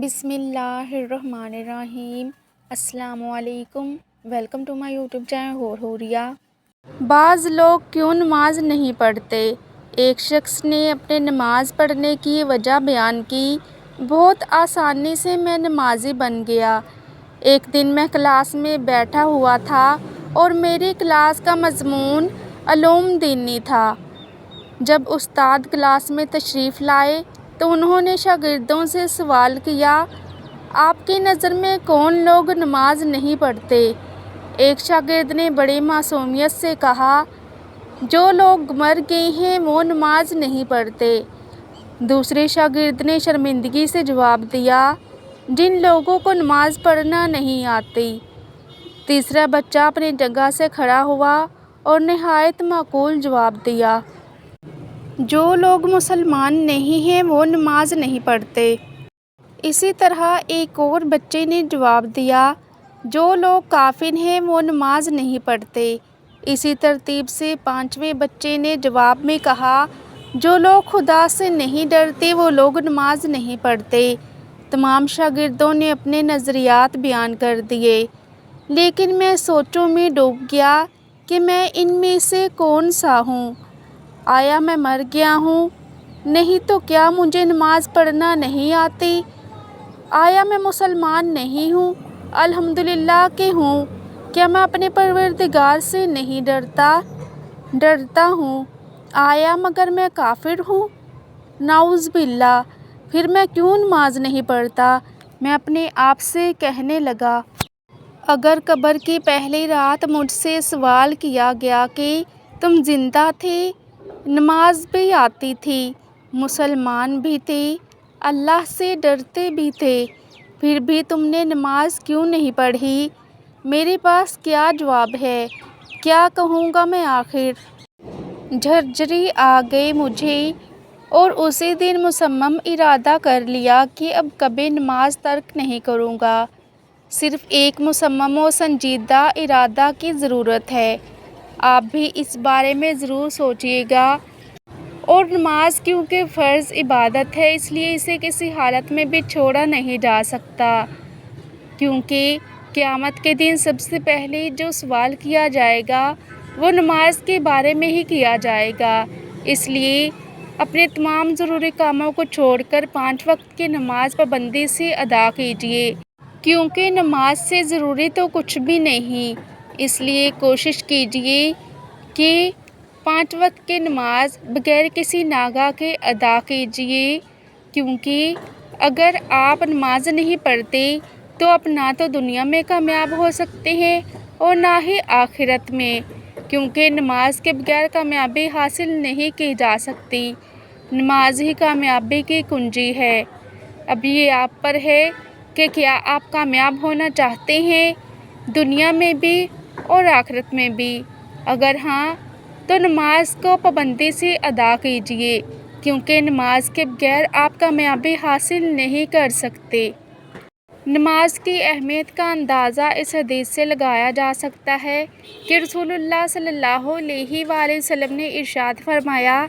बिस्मिल्लाहिर्रहमानिर्रहीम। अस्सलाम वालेकुम। Welcome to my YouTube channel होरिया। बाज़ लोग क्यों नमाज नहीं पढ़ते। एक शख्स ने अपने नमाज पढ़ने की वजह बयान की। बहुत आसानी से मैं नमाजी बन गया। एक दिन मैं क्लास में बैठा हुआ था और मेरी क्लास का मज़मून उलूम दीनी था। जब उस्ताद क्लास में तशरीफ़ लाए तो उन्होंने शागिर्दों से सवाल किया, आपकी नज़र में कौन लोग नमाज नहीं पढ़ते। एक शागिर्द ने बड़ी मासूमियत से कहा, जो लोग मर गए हैं वो नमाज नहीं पढ़ते। दूसरे शागिर्द ने शर्मिंदगी से जवाब दिया, जिन लोगों को नमाज पढ़ना नहीं आती। तीसरा बच्चा अपनी जगह से खड़ा हुआ और नहायत माकूल जवाब दिया, जो लोग मुसलमान नहीं हैं वो नमाज नहीं पढ़ते। इसी तरह एक और बच्चे ने जवाब दिया, जो लोग काफिर हैं वो नमाज नहीं पढ़ते। इसी तरतीब से पांचवें बच्चे ने जवाब में कहा, जो लोग खुदा से नहीं डरते वो लोग नमाज नहीं पढ़ते। तमाम शागिर्दों ने अपने नज़रियात बयान कर दिए, लेकिन मैं सोचों में डूब गया कि मैं इनमें से कौन सा हूँ। आया मैं मर गया हूँ? नहीं तो क्या मुझे नमाज पढ़ना नहीं आती? आया मैं मुसलमान नहीं हूँ? अल्हम्दुलिल्लाह कि हूँ। क्या मैं अपने परवरदिगार से नहीं डरता हूँ? आया मगर मैं काफिर हूँ? नाउज़ बिल्लाह। फिर मैं क्यों नमाज नहीं पढ़ता? मैं अपने आप से कहने लगा, अगर कब्र की पहली रात मुझसे सवाल किया गया कि तुम जिंदा थे, नमाज भी आती थी, मुसलमान भी थे, अल्लाह से डरते भी थे, फिर भी तुमने नमाज क्यों नहीं पढ़ी? मेरे पास क्या जवाब है? क्या कहूँगा मैं आखिर? झरझरी आ गई मुझे और उसी दिन मुसम्मम इरादा कर लिया कि अब कभी नमाज तर्क नहीं करूँगा। सिर्फ़ एक मुसम्मम और संजीदा इरादा की ज़रूरत है। आप भी इस बारे में ज़रूर सोचिएगा। और नमाज क्योंकि फ़र्ज़ इबादत है, इसलिए इसे किसी हालत में भी छोड़ा नहीं जा सकता, क्योंकि क़यामत के दिन सबसे पहले जो सवाल किया जाएगा वो नमाज के बारे में ही किया जाएगा। इसलिए अपने तमाम ज़रूरी कामों को छोड़कर 5 वक्त की नमाज पाबंदी से अदा कीजिए, क्योंकि नमाज से ज़रूरी तो कुछ भी नहीं। इसलिए कोशिश कीजिए कि 5 वक्त की नमाज बग़ैर किसी नागा के अदा कीजिए, क्योंकि अगर आप नमाज नहीं पढ़ते तो आप ना तो दुनिया में कामयाब हो सकते हैं और ना ही आखिरत में, क्योंकि नमाज के बगैर कामयाबी हासिल नहीं की जा सकती। नमाज ही कामयाबी की कुंजी है। अब ये आप पर है कि क्या आप कामयाब होना चाहते हैं, दुनिया में भी और आखिरत में भी। अगर हाँ, तो नमाज को पाबंदी से अदा कीजिए, क्योंकि नमाज के बगैर आप कामयाबी हासिल नहीं कर सकते। नमाज की अहमियत का अंदाज़ा इस हदीस से लगाया जा सकता है कि रसूलुल्लाह सल्लल्लाहु अलैहि वसल्लम ने इरशाद फरमाया,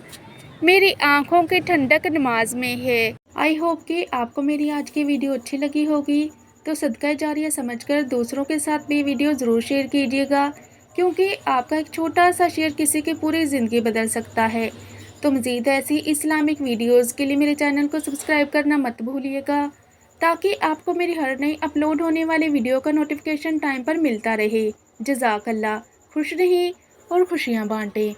मेरी आँखों की ठंडक नमाज में है। आई होप कि आपको मेरी आज की वीडियो अच्छी लगी होगी, तो सदका जारिया समझकर दूसरों के साथ भी वीडियो ज़रूर शेयर कीजिएगा, क्योंकि आपका एक छोटा सा शेयर किसी की पूरी ज़िंदगी बदल सकता है। तो मज़ीद ऐसी इस्लामिक वीडियोज़ के लिए मेरे चैनल को सब्सक्राइब करना मत भूलिएगा, ताकि आपको मेरी हर नई अपलोड होने वाली वीडियो का नोटिफिकेशन टाइम पर मिलता रहे। जज़ाकल्लाह। खुश रहें और खुशियाँ बांटें।